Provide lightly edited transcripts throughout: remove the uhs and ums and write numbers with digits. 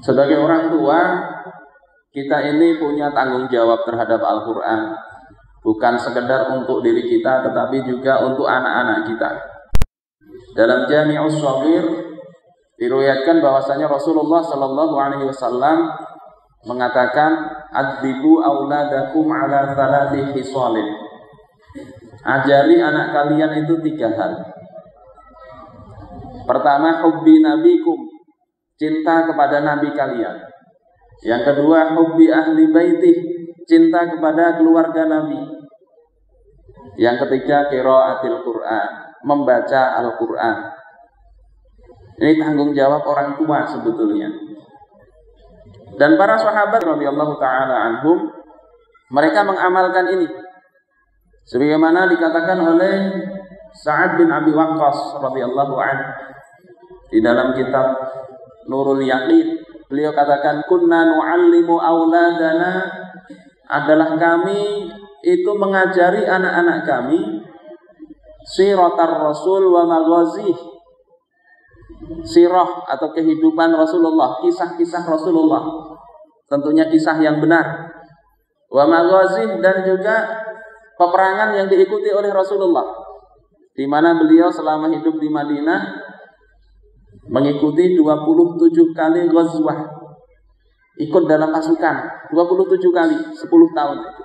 Sebagai orang tua, kita ini punya tanggung jawab terhadap Al-Quran. Bukan sekedar untuk diri kita, tetapi juga untuk anak-anak kita. Dalam Jami'us Shaghir diriwayatkan bahwasanya Rasulullah Shallallahu Alaihi Wasallam mengatakan, "Adzibu auladakum ala thalathi khisalin." Ajari anak kalian itu 3 hal. Pertama, hubbi nabikum, cinta kepada nabi kalian. Yang kedua, hubbi ahli baitih, cinta kepada keluarga nabi. Yang ketiga, qiraatil Quran, membaca Al-Quran. Ini tanggung jawab orang tua sebetulnya. Dan para sahabat radhiyallahu taala anhum, mereka mengamalkan ini. Sebagaimana dikatakan oleh Sa'ad bin Abi Waqqas radhiyallahu anhu di dalam kitab Nurul Yaqin, beliau katakan, kunna nu'allimu auladana, adalah kami itu mengajari anak-anak kami siratar Rasul wa maghazih, sirah atau kehidupan Rasulullah, kisah-kisah Rasulullah, tentunya kisah yang benar, wa maghazih, dan juga peperangan yang diikuti oleh Rasulullah, di mana beliau selama hidup di Madinah mengikuti 27 kali ghazwah, ikut dalam pasukan 27 kali 10 tahun itu.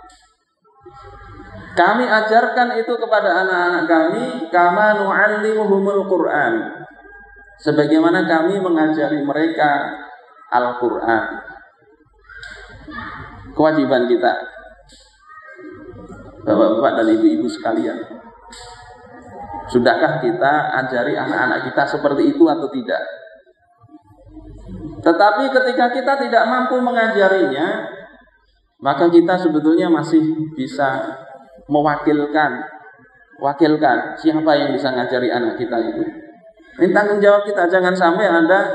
Kami ajarkan itu kepada anak-anak kami, kama nu'allimuhumul Qur'an, sebagaimana kami mengajari mereka Al-Quran. Kewajiban kita, bapak-bapak dan ibu-ibu sekalian, sudahkah kita ajari anak-anak kita seperti itu atau tidak? Tetapi ketika kita tidak mampu mengajarinya, maka kita sebetulnya masih bisa mewakilkan siapa yang bisa ngajari anak kita itu. Ini tanggung jawab kita. Jangan sampai ada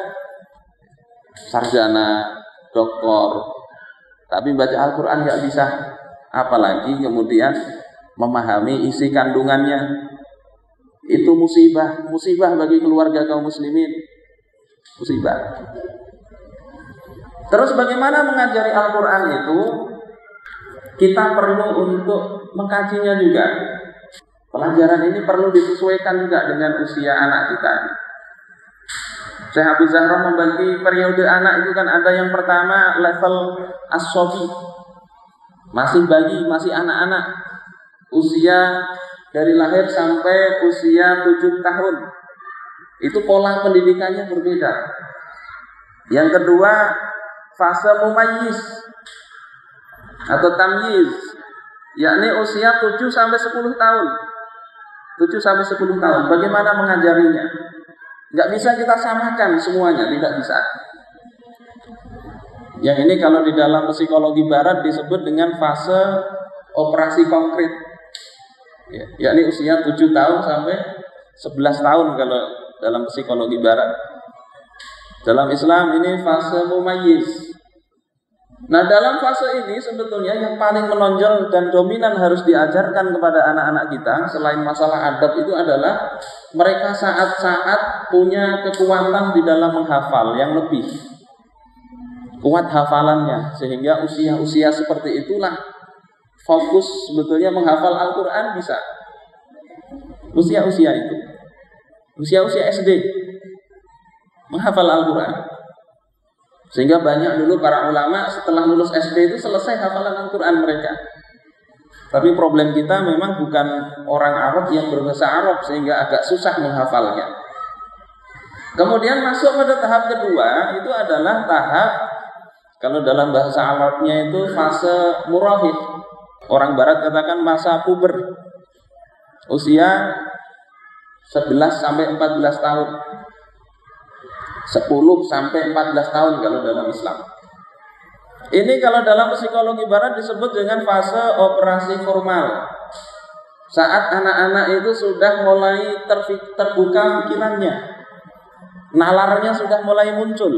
sarjana, doktor, tapi baca Al-Quran nggak bisa, apalagi kemudian memahami isi kandungannya. Itu musibah bagi keluarga kaum muslimin, musibah. Terus bagaimana mengajari Al-Quran itu? Kita perlu untuk mengkajinya juga. Pelajaran ini perlu disesuaikan juga dengan usia anak kita. Syekh Abu Zahra membagi periode anak itu kan, ada yang pertama level as-sobi, masih bayi, masih anak-anak, usia dari lahir sampai usia 7 tahun. Itu pola pendidikannya berbeda. Yang kedua, fase mumayyiz atau tamyiz, yakni usia 7 sampai 10 tahun. 7 sampai 10 tahun. Bagaimana mengajarinya? Enggak bisa kita samakan semuanya, tidak bisa. Yang ini kalau di dalam psikologi barat disebut dengan fase operasi konkret. Yakni usia 7 tahun sampai 11 tahun kalau dalam psikologi barat. Dalam Islam ini fase mumayyiz. Nah, dalam fase ini sebetulnya yang paling menonjol dan dominan harus diajarkan kepada anak-anak kita selain masalah adab itu adalah mereka saat-saat punya kekuatan di dalam menghafal yang lebih kuat hafalannya, sehingga usia-usia seperti itulah fokus sebetulnya menghafal Al-Quran bisa. Usia-usia itu, usia-usia SD menghafal Al-Quran. Sehingga banyak dulu para ulama setelah lulus SD itu selesai hafalan Al-Quran mereka. Tapi problem kita memang bukan orang Arab yang berbahasa Arab, sehingga agak susah menghafalnya. Kemudian masuk pada tahap kedua, itu adalah tahap, kalau dalam bahasa Arabnya itu fase murahid. Orang barat katakan masa puber, usia 11 sampai 14 tahun. 10 sampai 14 tahun kalau dalam Islam. Ini kalau dalam psikologi barat disebut dengan fase operasi formal. Saat anak-anak itu sudah mulai terbuka pikirannya, nalarnya sudah mulai muncul.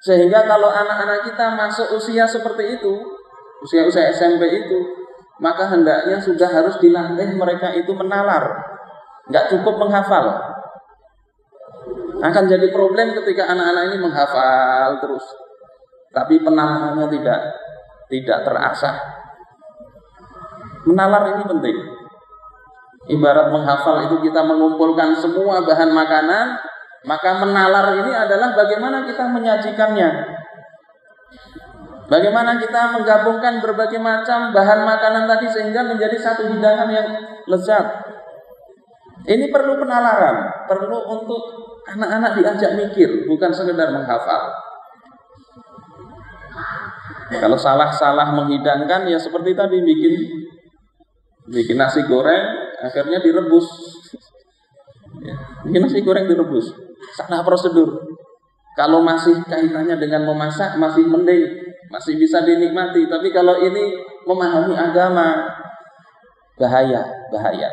Sehingga kalau anak-anak kita masuk usia seperti itu, usia-usia SMP itu, maka hendaknya sudah harus dilatih mereka itu menalar. Nggak cukup menghafal. Akan jadi problem ketika anak-anak ini menghafal terus. tapi penalarannya tidak terasah. Menalar ini penting. Ibarat menghafal itu kita mengumpulkan semua bahan makanan, maka menalar ini adalah bagaimana kita menyajikannya. Bagaimana kita menggabungkan berbagai macam bahan makanan tadi sehingga menjadi satu hidangan yang lezat. Ini perlu penalaran, perlu untuk anak-anak diajak mikir, bukan sekedar menghafal. Kalau salah-salah menghidangkan ya seperti tadi bikin nasi goreng akhirnya direbus. Bikin nasi goreng direbus. Salah prosedur. Kalau masih kaitannya dengan memasak masih mending, masih bisa dinikmati. Tapi kalau ini memahami agama, bahaya.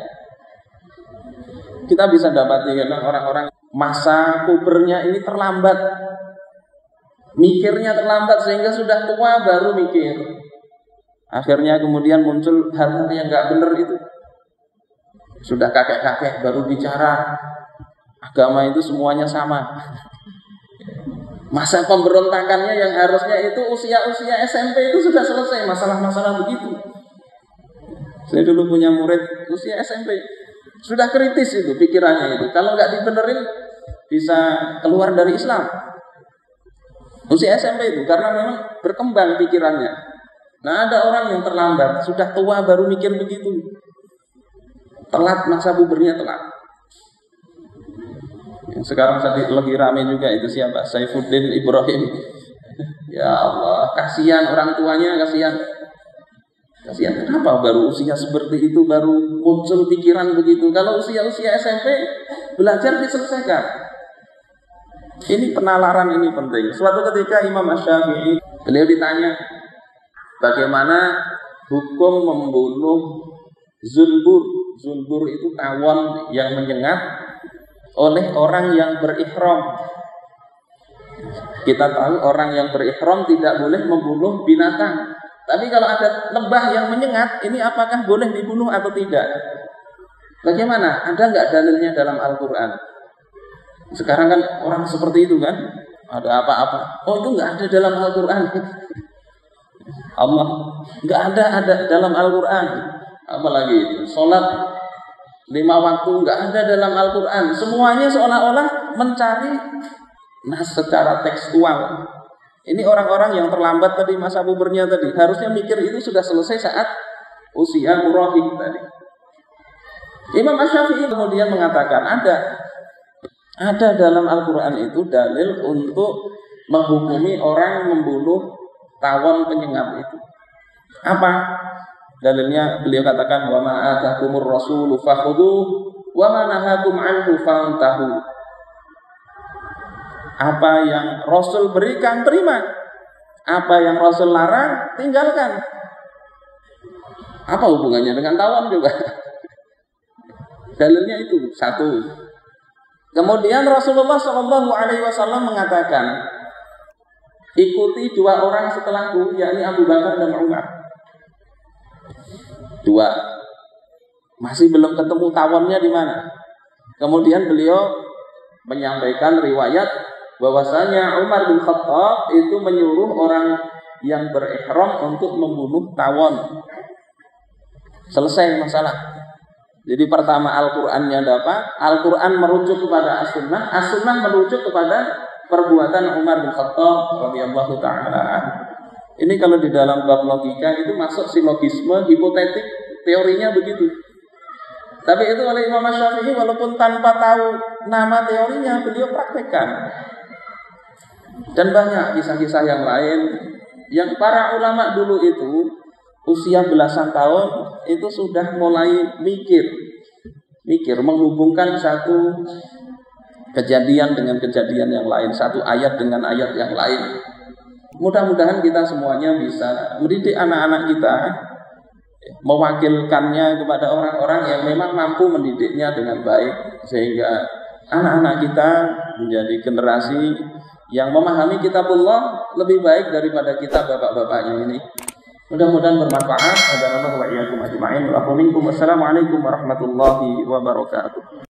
Kita bisa dapati kadang orang-orang masa pubernya ini terlambat, mikirnya terlambat sehingga sudah tua baru mikir. Akhirnya kemudian muncul hal-hal yang nggak benar itu. Sudah kakek-kakek baru bicara agama itu semuanya sama. Masa pemberontakannya yang harusnya itu usia-usia SMP itu sudah selesai, masalah-masalah begitu. Saya dulu punya murid usia SMP, sudah kritis itu pikirannya itu. Kalau nggak dibenerin bisa keluar dari Islam. Usia SMP itu karena memang berkembang pikirannya. Nah ada orang yang terlambat, sudah tua baru mikir begitu. Telat, masa pubernya telat. Yang sekarang lagi rame juga itu siapa? Saifuddin Ibrahim. Ya Allah, kasihan orang tuanya, kasihan. Kenapa baru usia seperti itu baru muncul pikiran begitu? Kalau usia-usia SMP belajar diselesaikan. Ini penalaran ini penting. Suatu ketika Imam Asy-Syafi'i beliau ditanya bagaimana hukum membunuh zulbur. Zulbur itu tawon yang menyengat oleh orang yang berihram. Kita tahu orang yang berihram tidak boleh membunuh binatang. Tapi kalau ada lebah yang menyengat, ini apakah boleh dibunuh atau tidak? Bagaimana? Ada nggak dalilnya dalam Al-Quran? Sekarang kan orang seperti itu kan, ada apa-apa. Oh itu nggak ada dalam Al-Quran. Allah nggak ada dalam Al-Quran. Apalagi itu sholat 5 waktu nggak ada dalam Al-Quran. Semuanya seolah-olah mencari nas secara tekstual. Ini orang-orang yang terlambat tadi masa pubernya tadi harusnya mikir itu sudah selesai saat usia murahik tadi. Imam Asy-Syafi'i kemudian mengatakan ada dalam Al-Quran itu dalil untuk menghukumi orang membunuh tawon penyengat itu. Apa? Dalilnya beliau katakan wa ma atakumur rasulu fakhudhuhu wa ma nahakum anhu fantahu. Apa yang Rasul berikan terima, apa yang Rasul larang tinggalkan. Apa hubungannya dengan tawon juga? Dalilnya itu satu. Kemudian Rasulullah SAW mengatakan, ikuti 2 orang setelahku, yakni Abu Bakar dan Umar. 2. Masih belum ketemu tawonnya di mana. Kemudian beliau menyampaikan riwayat bahwasanya Umar bin Khattab itu menyuruh orang yang berihram untuk membunuh tawon. Selesai masalah. Jadi pertama Al-Qur'annya dapat, Al-Qur'an merujuk kepada As-Sunnah, As-Sunnah merujuk kepada perbuatan Umar bin Khattab radhiyallahu taala. Ini kalau di dalam bab logika itu masuk silogisme, hipotetik, teorinya begitu. Tapi itu oleh Imam Asy-Syafi'i walaupun tanpa tahu nama teorinya beliau praktekkan. Dan banyak kisah-kisah yang lain yang para ulama dulu itu usia belasan tahun itu sudah mulai mikir menghubungkan satu kejadian dengan kejadian yang lain, satu ayat dengan ayat yang lain. Mudah-mudahan kita semuanya bisa mendidik anak-anak kita, mewakilkannya kepada orang-orang yang memang mampu mendidiknya dengan baik, sehingga anak-anak kita menjadi generasi yang memahami kitabullah lebih baik daripada kita bapak-bapaknya ini. Mudah-mudahan bermanfaat. Wassalamualaikum warahmatullahi wabarakatuh.